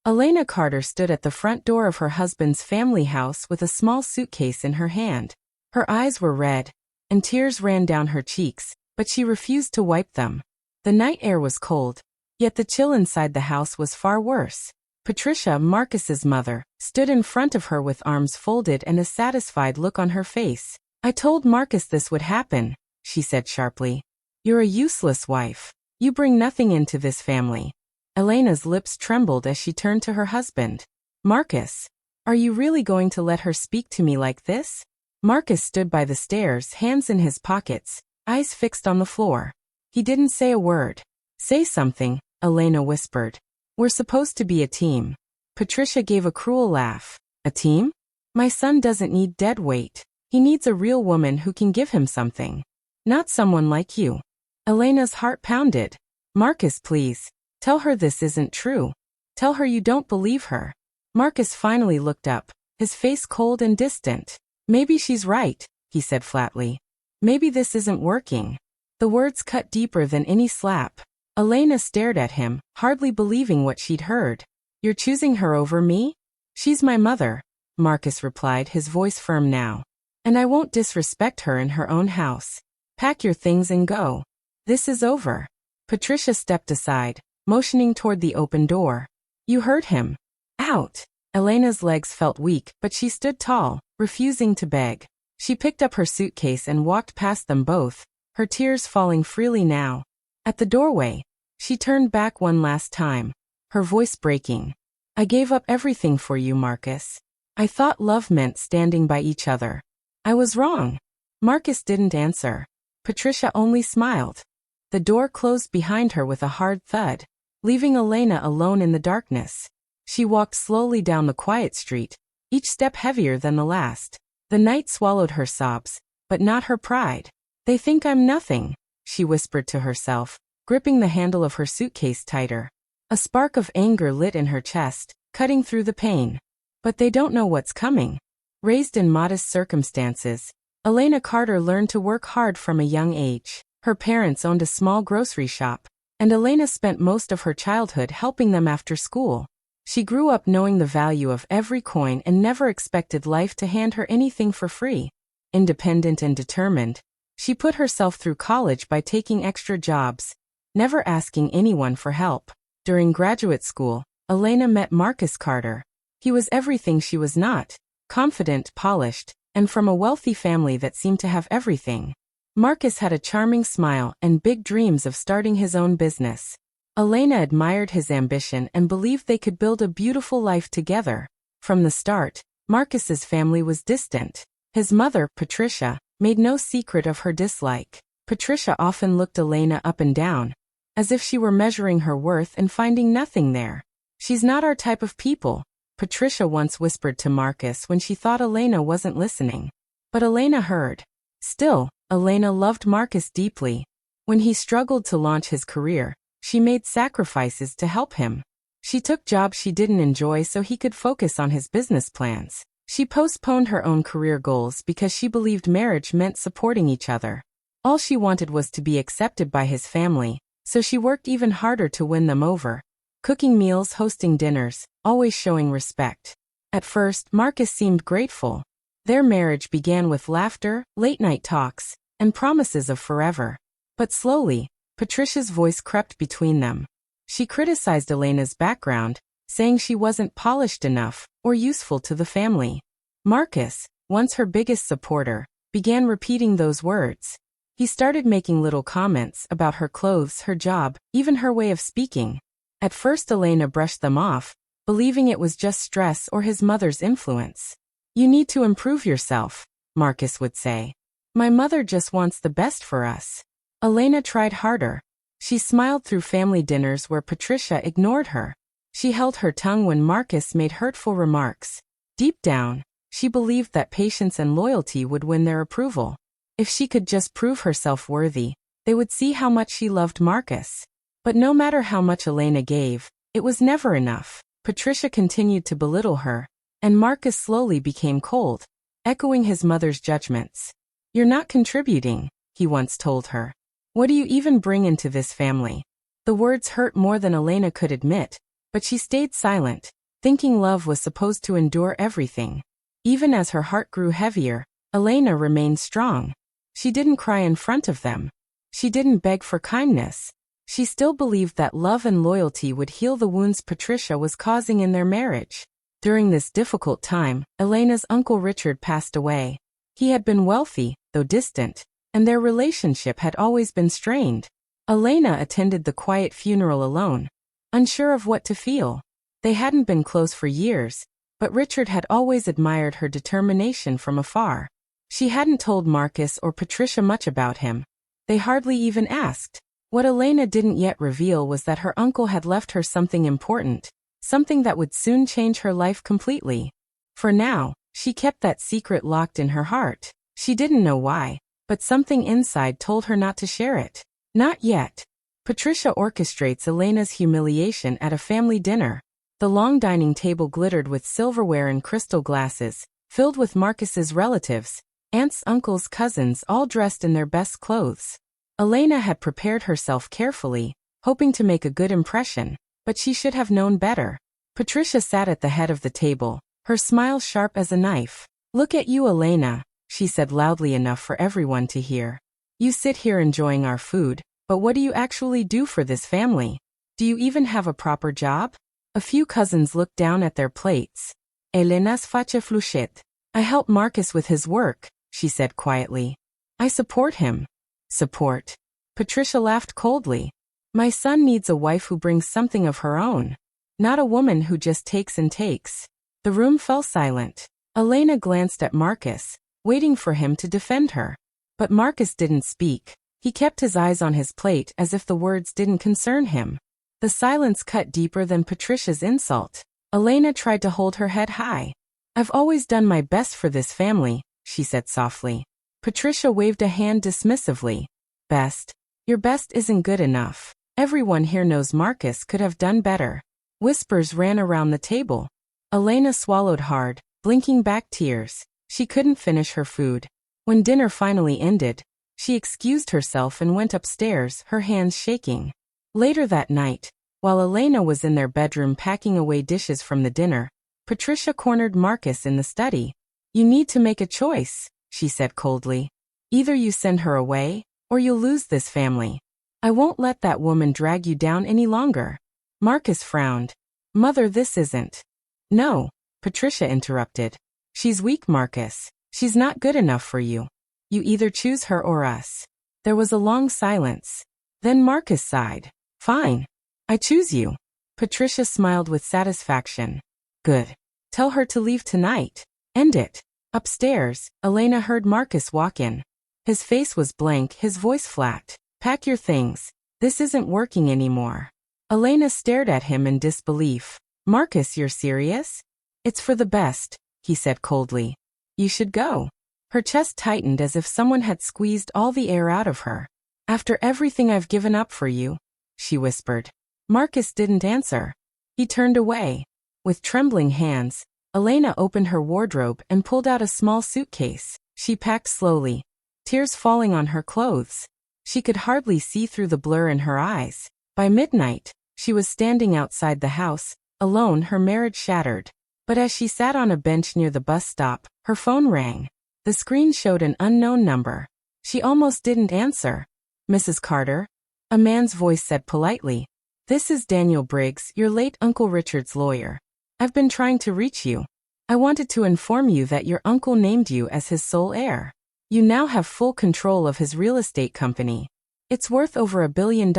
Elena Carter stood at the front door of her husband's family house with a small suitcase in her hand. Her eyes were red, and tears ran down her cheeks, but she refused to wipe them. The night air was cold, yet the chill inside the house was far worse. Patricia, Marcus's mother, stood in front of her with arms folded and a satisfied look on her face. "I told Marcus this would happen," she said sharply. "You're a useless wife. You bring nothing into this family." Elena's lips trembled as she turned to her husband. "Marcus, are you really going to let her speak to me like this?" Marcus stood by the stairs, hands in his pockets, eyes fixed on the floor. He didn't say a word. "Say something," Elena whispered. "We're supposed to be a team." Patricia gave a cruel laugh. "A team? My son doesn't need dead weight. He needs a real woman who can give him something. Not someone like you." Elena's heart pounded. "Marcus, please. Tell her this isn't true. Tell her you don't believe her." Marcus finally looked up, his face cold and distant. "Maybe she's right," he said flatly. "Maybe this isn't working." The words cut deeper than any slap. Elena stared at him, hardly believing what she'd heard. "You're choosing her over me?" "She's my mother," Marcus replied, his voice firm now. "And I won't disrespect her in her own house. Pack your things and go. This is over." Patricia stepped aside, motioning toward the open door. "You heard him. Out." Elena's legs felt weak, but she stood tall, refusing to beg. She picked up her suitcase and walked past them both, her tears falling freely now. At the doorway, she turned back one last time, her voice breaking. "I gave up everything for you, Marcus. I thought love meant standing by each other. I was wrong." Marcus didn't answer. Patricia only smiled. The door closed behind her with a hard thud, leaving Elena alone in the darkness. She walked slowly down the quiet street, each step heavier than the last. The night swallowed her sobs, but not her pride. "They think I'm nothing," she whispered to herself, gripping the handle of her suitcase tighter. A spark of anger lit in her chest, cutting through the pain. "But they don't know what's coming." Raised in modest circumstances, Elena Carter learned to work hard from a young age. Her parents owned a small grocery shop, and Elena spent most of her childhood helping them after school. She grew up knowing the value of every coin and never expected life to hand her anything for free. Independent and determined, she put herself through college by taking extra jobs, never asking anyone for help. During graduate school, Elena met Marcus Carter. He was everything she was not, confident, polished, and from a wealthy family that seemed to have everything. Marcus had a charming smile and big dreams of starting his own business. Elena admired his ambition and believed they could build a beautiful life together. From the start, Marcus's family was distant. His mother, Patricia, made no secret of her dislike. Patricia often looked Elena up and down, as if she were measuring her worth and finding nothing there. "She's not our type of people," Patricia once whispered to Marcus when she thought Elena wasn't listening. But Elena heard. Still, Elena loved Marcus deeply. When he struggled to launch his career, she made sacrifices to help him. She took jobs she didn't enjoy so he could focus on his business plans. She postponed her own career goals because she believed marriage meant supporting each other. All she wanted was to be accepted by his family, so she worked even harder to win them over. Cooking meals, hosting dinners, always showing respect. At first, Marcus seemed grateful. Their marriage began with laughter, late-night talks, and promises of forever. But slowly, Patricia's voice crept between them. She criticized Elena's background, saying she wasn't polished enough or useful to the family. Marcus, once her biggest supporter, began repeating those words. He started making little comments about her clothes, her job, even her way of speaking. At first Elena brushed them off, believing it was just stress or his mother's influence. "You need to improve yourself," Marcus would say. "My mother just wants the best for us." Elena tried harder. She smiled through family dinners where Patricia ignored her. She held her tongue when Marcus made hurtful remarks. Deep down, she believed that patience and loyalty would win their approval. If she could just prove herself worthy, they would see how much she loved Marcus. But no matter how much Elena gave, it was never enough. Patricia continued to belittle her, and Marcus slowly became cold, echoing his mother's judgments. "You're not contributing," he once told her. "What do you even bring into this family?" The words hurt more than Elena could admit, But she stayed silent, thinking love was supposed to endure everything. Even as her heart grew heavier, Elena remained strong. She didn't cry in front of them. She didn't beg for kindness. She still believed that love and loyalty would heal the wounds Patricia was causing in their marriage. During this difficult time, Elena's Uncle Richard passed away. He had been wealthy, though distant, and their relationship had always been strained. Elena attended the quiet funeral alone, unsure of what to feel. They hadn't been close for years, but Richard had always admired her determination from afar. She hadn't told Marcus or Patricia much about him. They hardly even asked. What Elena didn't yet reveal was that her uncle had left her something important, something that would soon change her life completely. For now, she kept that secret locked in her heart. She didn't know why, but something inside told her not to share it. Not yet. Patricia orchestrates Elena's humiliation at a family dinner. The long dining table glittered with silverware and crystal glasses, filled with Marcus's relatives, aunts, uncles, cousins, all dressed in their best clothes. Elena had prepared herself carefully, hoping to make a good impression, but she should have known better. Patricia sat at the head of the table, her smile sharp as a knife. "Look at you, Elena," she said loudly enough for everyone to hear. "You sit here enjoying our food, but what do you actually do for this family? Do you even have a proper job?" A few cousins looked down at their plates. "Elena's face fluchet. I help Marcus with his work," she said quietly. "I support him." Support. Patricia laughed coldly. "My son needs a wife who brings something of her own, not a woman who just takes and takes." The room fell silent. Elena glanced at Marcus, waiting for him to defend her. But Marcus didn't speak. He kept his eyes on his plate as if the words didn't concern him. The silence cut deeper than Patricia's insult. Elena tried to hold her head high. "I've always done my best for this family," she said softly. Patricia waved a hand dismissively. "Best? Your best isn't good enough. Everyone here knows Marcus could have done better." Whispers ran around the table. Elena swallowed hard, blinking back tears. She couldn't finish her food. When dinner finally ended, she excused herself and went upstairs, her hands shaking. Later that night, while Elena was in their bedroom packing away dishes from the dinner, Patricia cornered Marcus in the study. "You need to make a choice," she said coldly. "Either you send her away, or you'll lose this family. I won't let that woman drag you down any longer." Marcus frowned. "Mother, this isn't." "No," Patricia interrupted. "She's weak, Marcus. She's not good enough for you. You either choose her or us." There was a long silence. Then Marcus sighed. "Fine. I choose you." Patricia smiled with satisfaction. "Good. Tell her to leave tonight. End it." Upstairs, Elena heard Marcus walk in. His face was blank, his voice flat. "Pack your things. This isn't working anymore." Elena stared at him in disbelief. "Marcus, you're serious?" "It's for the best," he said coldly. "You should go." Her chest tightened as if someone had squeezed all the air out of her. "After everything I've given up for you," she whispered. Marcus didn't answer. He turned away. With trembling hands, Elena opened her wardrobe and pulled out a small suitcase. She packed slowly, tears falling on her clothes. She could hardly see through the blur in her eyes. By midnight, she was standing outside the house, alone, her marriage shattered. But as she sat on a bench near the bus stop, her phone rang. The screen showed an unknown number. She almost didn't answer. "Mrs. Carter?" A man's voice said politely. "This is Daniel Briggs, your late Uncle Richard's lawyer. I've been trying to reach you. I wanted to inform you that your uncle named you as his sole heir. You now have full control of his real estate company. It's worth over $1 billion.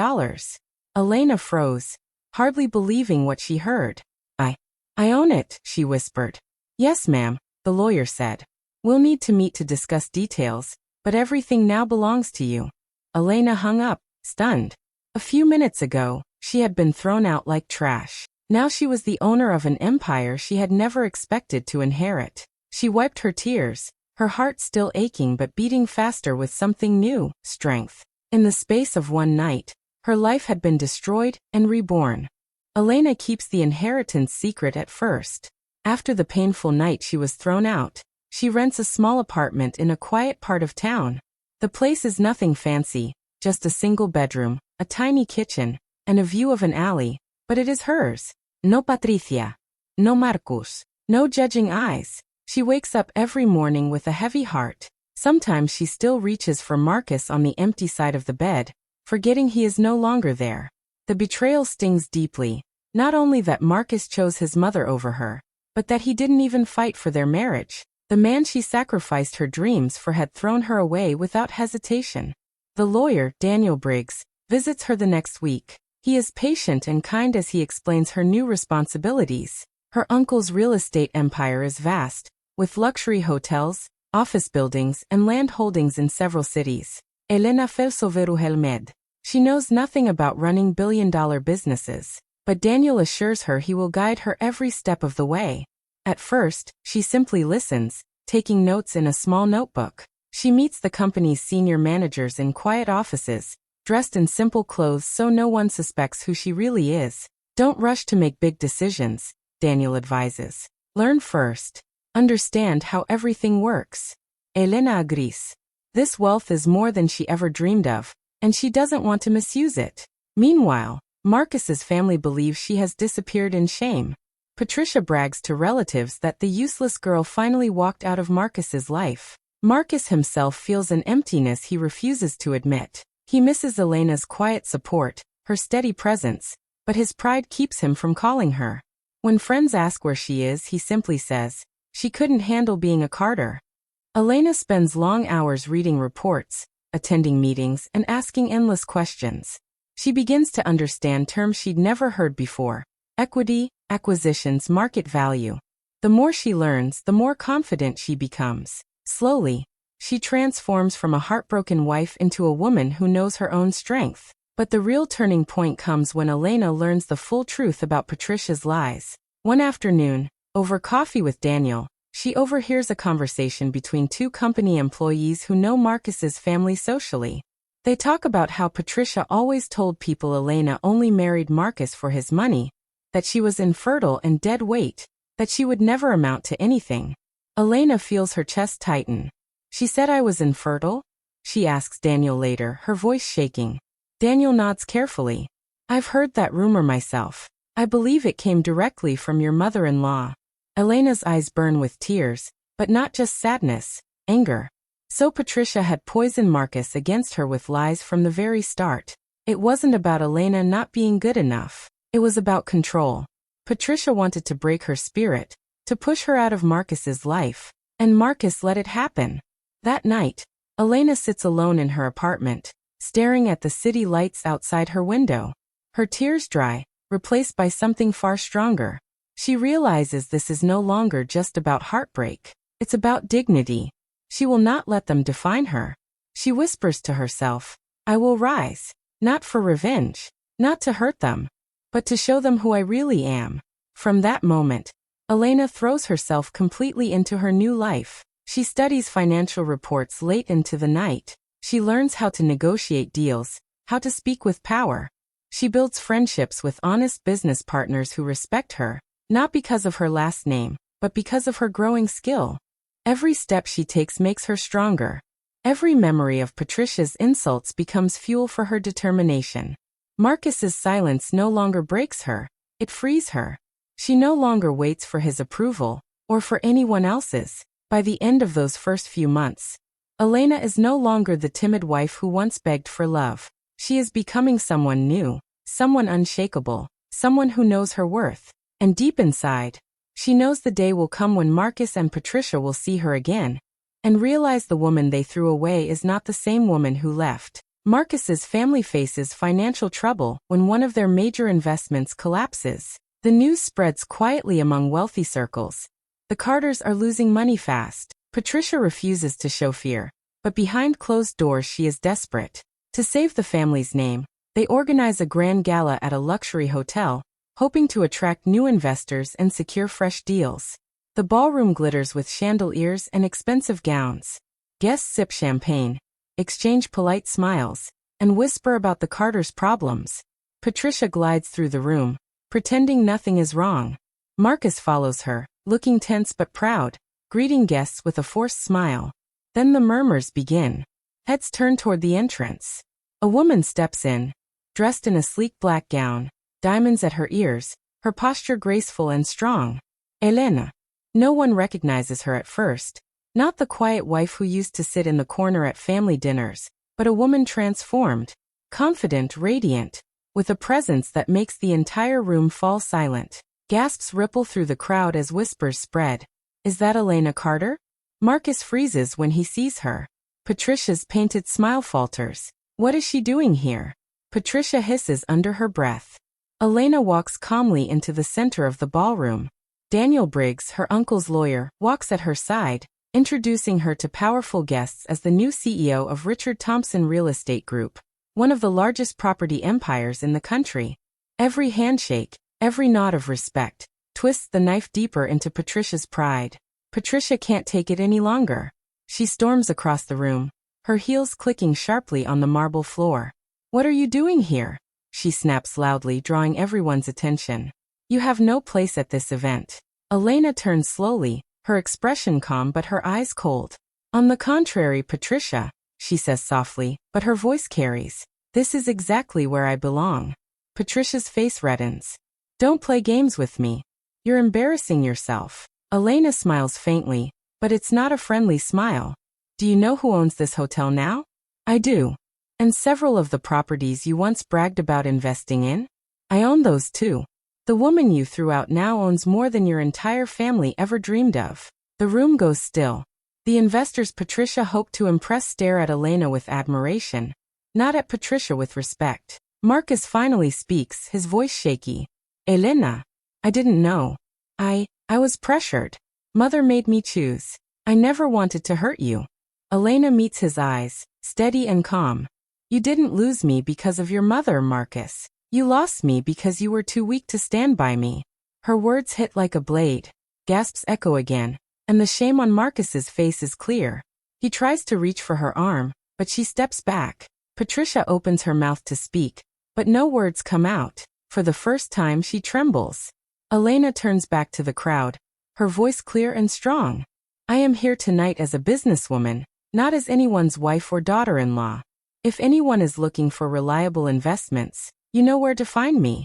Elena froze, hardly believing what she heard. I own it," she whispered. "Yes, ma'am," the lawyer said. "We'll need to meet to discuss details, but everything now belongs to you." Elena hung up, stunned. A few minutes ago, she had been thrown out like trash. Now she was the owner of an empire she had never expected to inherit. She wiped her tears, her heart still aching but beating faster with something new, strength. In the space of one night, her life had been destroyed and reborn. Elena keeps the inheritance secret at first. After the painful night she was thrown out, she rents a small apartment in a quiet part of town. The place is nothing fancy, just a single bedroom, a tiny kitchen, and a view of an alley, but it is hers. No Patricia. No Marcus. No judging eyes. She wakes up every morning with a heavy heart. Sometimes she still reaches for Marcus on the empty side of the bed, forgetting he is no longer there. The betrayal stings deeply. Not only that Marcus chose his mother over her, but that he didn't even fight for their marriage. The man she sacrificed her dreams for had thrown her away without hesitation. The lawyer, Daniel Briggs, visits her the next week. He is patient and kind as he explains her new responsibilities. Her uncle's real estate empire is vast, with luxury hotels, office buildings, and land holdings in several cities. Elena Felsoveru Helmed. She knows nothing about running billion-dollar businesses, but Daniel assures her he will guide her every step of the way. At first, she simply listens, taking notes in a small notebook. She meets the company's senior managers in quiet offices, dressed in simple clothes so no one suspects who she really is. Don't rush to make big decisions, Daniel advises. Learn first. Understand how everything works. Elena agrees. This wealth is more than she ever dreamed of, and she doesn't want to misuse it. Meanwhile, Marcus's family believes she has disappeared in shame. Patricia brags to relatives that the useless girl finally walked out of Marcus's life. Marcus himself feels an emptiness he refuses to admit. He misses Elena's quiet support, her steady presence, but his pride keeps him from calling her. When friends ask where she is, he simply says, she couldn't handle being a Carter. Elena spends long hours reading reports, attending meetings, and asking endless questions. She begins to understand terms she'd never heard before: equity, acquisitions, market value. The more she learns, the more confident she becomes. Slowly, she transforms from a heartbroken wife into a woman who knows her own strength. But the real turning point comes when Elena learns the full truth about Patricia's lies. One afternoon, over coffee with Daniel, she overhears a conversation between two company employees who know Marcus's family socially. They talk about how Patricia always told people Elena only married Marcus for his money, that she was infertile and dead weight, that she would never amount to anything. Elena feels her chest tighten. She said I was infertile? She asks Daniel later, her voice shaking. Daniel nods carefully. I've heard that rumor myself. I believe it came directly from your mother-in-law. Elena's eyes burn with tears, but not just sadness, anger. So Patricia had poisoned Marcus against her with lies from the very start. It wasn't about Elena not being good enough. It was about control. Patricia wanted to break her spirit, to push her out of Marcus's life, and Marcus let it happen. That night, Elena sits alone in her apartment, staring at the city lights outside her window. Her tears dry, replaced by something far stronger. She realizes this is no longer just about heartbreak. It's about dignity. She will not let them define her. She whispers to herself, I will rise, not for revenge, not to hurt them, but to show them who I really am. From that moment, Elena throws herself completely into her new life. She studies financial reports late into the night. She learns how to negotiate deals, how to speak with power. She builds friendships with honest business partners who respect her, not because of her last name, but because of her growing skill. Every step she takes makes her stronger. Every memory of Patricia's insults becomes fuel for her determination. Marcus's silence no longer breaks her, it frees her. She no longer waits for his approval, or for anyone else's. By the end of those first few months, Elena is no longer the timid wife who once begged for love. She is becoming someone new, someone unshakable, someone who knows her worth. And deep inside, she knows the day will come when Marcus and Patricia will see her again, and realize the woman they threw away is not the same woman who left. Marcus's family faces financial trouble when one of their major investments collapses. The news spreads quietly among wealthy circles. The Carters are losing money fast. Patricia refuses to show fear, but behind closed doors she is desperate. To save the family's name, they organize a grand gala at a luxury hotel, hoping to attract new investors and secure fresh deals. The ballroom glitters with chandeliers and expensive gowns. Guests sip champagne, exchange polite smiles, and whisper about the Carters' problems. Patricia glides through the room, pretending nothing is wrong. Marcus follows her, looking tense but proud, greeting guests with a forced smile. Then the murmurs begin. Heads turn toward the entrance. A woman steps in, dressed in a sleek black gown, diamonds at her ears, her posture graceful and strong. Elena. No one recognizes her at first. Not the quiet wife who used to sit in the corner at family dinners, but a woman transformed, confident, radiant, with a presence that makes the entire room fall silent. Gasps ripple through the crowd as whispers spread. Is that Elena Carter? Marcus freezes when he sees her. Patricia's painted smile falters. What is she doing here? Patricia hisses under her breath. Elena walks calmly into the center of the ballroom. Daniel Briggs, her uncle's lawyer, walks at her side, introducing her to powerful guests as the new CEO of Richard Thompson Real Estate Group, one of the largest property empires in the country. Every handshake, every nod of respect, twists the knife deeper into Patricia's pride. Patricia can't take it any longer. She storms across the room, her heels clicking sharply on the marble floor. What are you doing here? She snaps loudly, drawing everyone's attention. You have no place at this event. Elena turns slowly, her expression calm but her eyes cold. On the contrary, Patricia, she says softly, but her voice carries. This is exactly where I belong. Patricia's face reddens. Don't play games with me. You're embarrassing yourself. Elena smiles faintly, but it's not a friendly smile. Do you know who owns this hotel now? I do. And several of the properties you once bragged about investing in? I own those too. The woman you threw out now owns more than your entire family ever dreamed of. The room goes still. The investors Patricia hoped to impress stare at Elena with admiration, not at Patricia with respect. Marcus finally speaks, his voice shaky. Elena, I didn't know. I was pressured. Mother made me choose. I never wanted to hurt you. Elena meets his eyes, steady and calm. You didn't lose me because of your mother, Marcus. You lost me because you were too weak to stand by me. Her words hit like a blade. Gasps echo again, and the shame on Marcus's face is clear. He tries to reach for her arm, but she steps back. Patricia opens her mouth to speak, but no words come out. For the first time, she trembles. Elena turns back to the crowd, her voice clear and strong. I am here tonight as a businesswoman, not as anyone's wife or daughter-in-law. If anyone is looking for reliable investments, you know where to find me.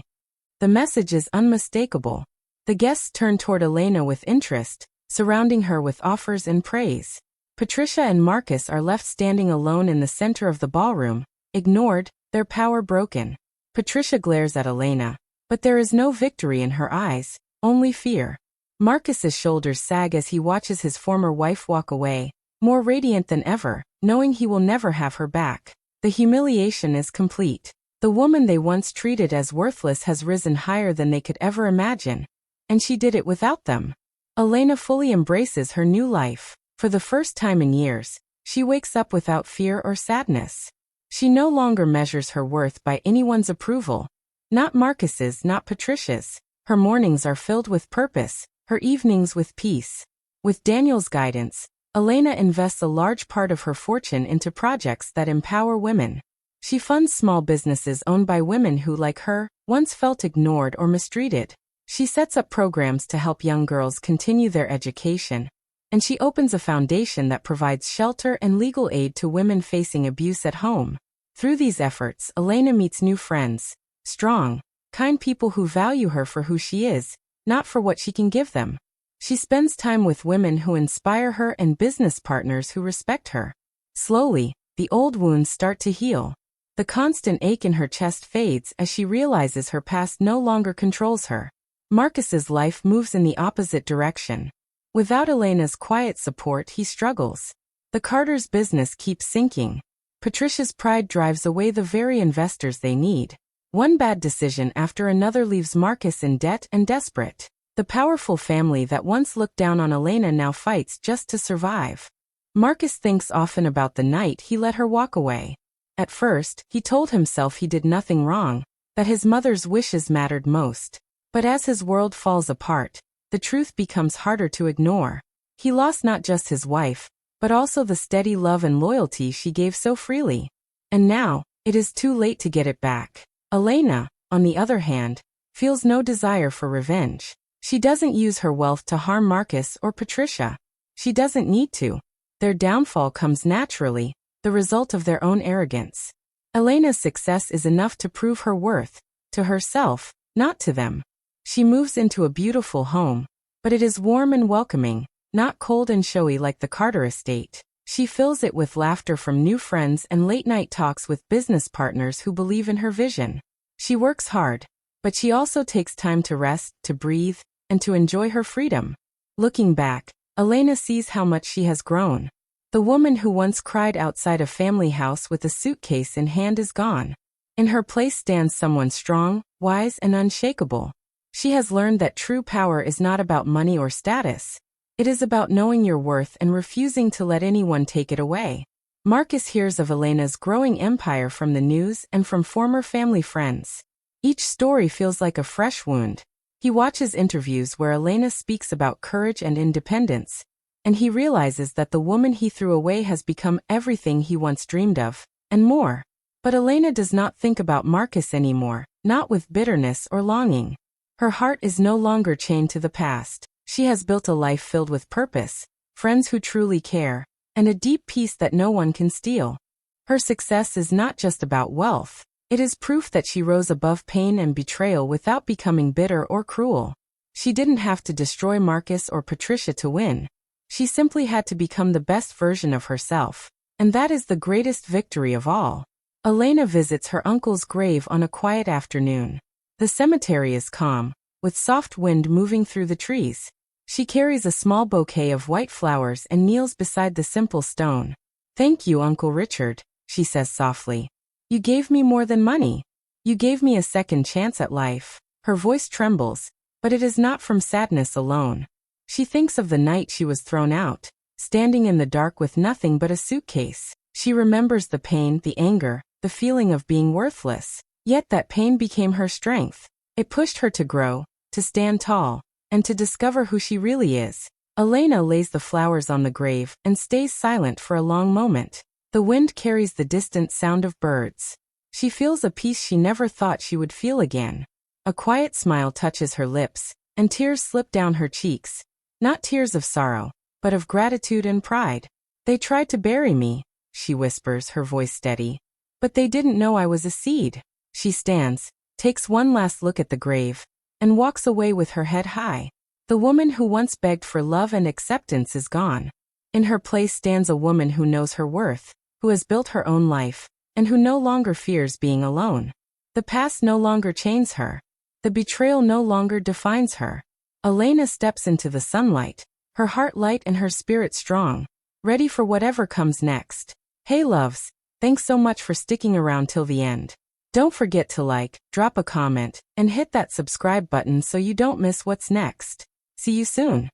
The message is unmistakable. The guests turn toward Elena with interest, surrounding her with offers and praise. Patricia and Marcus are left standing alone in the center of the ballroom, ignored, their power broken. Patricia glares at Elena, but there is no victory in her eyes, only fear. Marcus's shoulders sag as he watches his former wife walk away, more radiant than ever, knowing he will never have her back. The humiliation is complete. The woman they once treated as worthless has risen higher than they could ever imagine. And she did it without them. Elena fully embraces her new life. For the first time in years, she wakes up without fear or sadness. She no longer measures her worth by anyone's approval. Not Marcus's, not Patricia's. Her mornings are filled with purpose, her evenings with peace. With Daniel's guidance, Elena invests a large part of her fortune into projects that empower women. She funds small businesses owned by women who, like her, once felt ignored or mistreated. She sets up programs to help young girls continue their education. And she opens a foundation that provides shelter and legal aid to women facing abuse at home. Through these efforts, Elena meets new friends. Strong, kind people who value her for who she is, not for what she can give them. She spends time with women who inspire her and business partners who respect her. Slowly, the old wounds start to heal. The constant ache in her chest fades as she realizes her past no longer controls her. Marcus's life moves in the opposite direction. Without Elena's quiet support, he struggles. The Carters' business keeps sinking. Patricia's pride drives away the very investors they need. One bad decision after another leaves Marcus in debt and desperate. The powerful family that once looked down on Elena now fights just to survive. Marcus thinks often about the night he let her walk away. At first, he told himself he did nothing wrong, that his mother's wishes mattered most. But as his world falls apart, the truth becomes harder to ignore. He lost not just his wife, but also the steady love and loyalty she gave so freely. And now, it is too late to get it back. Elena, on the other hand, feels no desire for revenge. She doesn't use her wealth to harm Marcus or Patricia. She doesn't need to. Their downfall comes naturally, the result of their own arrogance. Elena's success is enough to prove her worth, to herself, not to them. She moves into a beautiful home, but it is warm and welcoming, not cold and showy like the Carter estate. She fills it with laughter from new friends and late-night talks with business partners who believe in her vision. She works hard, but she also takes time to rest, to breathe, and to enjoy her freedom. Looking back, Elena sees how much she has grown. The woman who once cried outside a family house with a suitcase in hand is gone. In her place stands someone strong, wise, and unshakable. She has learned that true power is not about money or status. It is about knowing your worth and refusing to let anyone take it away. Marcus hears of Elena's growing empire from the news and from former family friends. Each story feels like a fresh wound. He watches interviews where Elena speaks about courage and independence, and he realizes that the woman he threw away has become everything he once dreamed of, and more. But Elena does not think about Marcus anymore, not with bitterness or longing. Her heart is no longer chained to the past. She has built a life filled with purpose, friends who truly care, and a deep peace that no one can steal. Her success is not just about wealth. It is proof that she rose above pain and betrayal without becoming bitter or cruel. She didn't have to destroy Marcus or Patricia to win. She simply had to become the best version of herself, and that is the greatest victory of all. Elena visits her uncle's grave on a quiet afternoon. The cemetery is calm, with soft wind moving through the trees. She carries a small bouquet of white flowers and kneels beside the simple stone. "Thank you, Uncle Richard," she says softly. "You gave me more than money. You gave me a second chance at life." Her voice trembles, but it is not from sadness alone. She thinks of the night she was thrown out, standing in the dark with nothing but a suitcase. She remembers the pain, the anger, the feeling of being worthless. Yet that pain became her strength. It pushed her to grow, to stand tall, and to discover who she really is. Elena lays the flowers on the grave and stays silent for a long moment. The wind carries the distant sound of birds. She feels a peace she never thought she would feel again. A quiet smile touches her lips, and tears slip down her cheeks. Not tears of sorrow, but of gratitude and pride. "They tried to bury me," she whispers, her voice steady. "But they didn't know I was a seed." She stands, takes one last look at the grave, and walks away with her head high. The woman who once begged for love and acceptance is gone. In her place stands a woman who knows her worth, who has built her own life, and who no longer fears being alone. The past no longer chains her. The betrayal no longer defines her. Elena steps into the sunlight, her heart light and her spirit strong, ready for whatever comes next. Hey loves, thanks so much for sticking around till the end. Don't forget to like, drop a comment, and hit that subscribe button so you don't miss what's next. See you soon.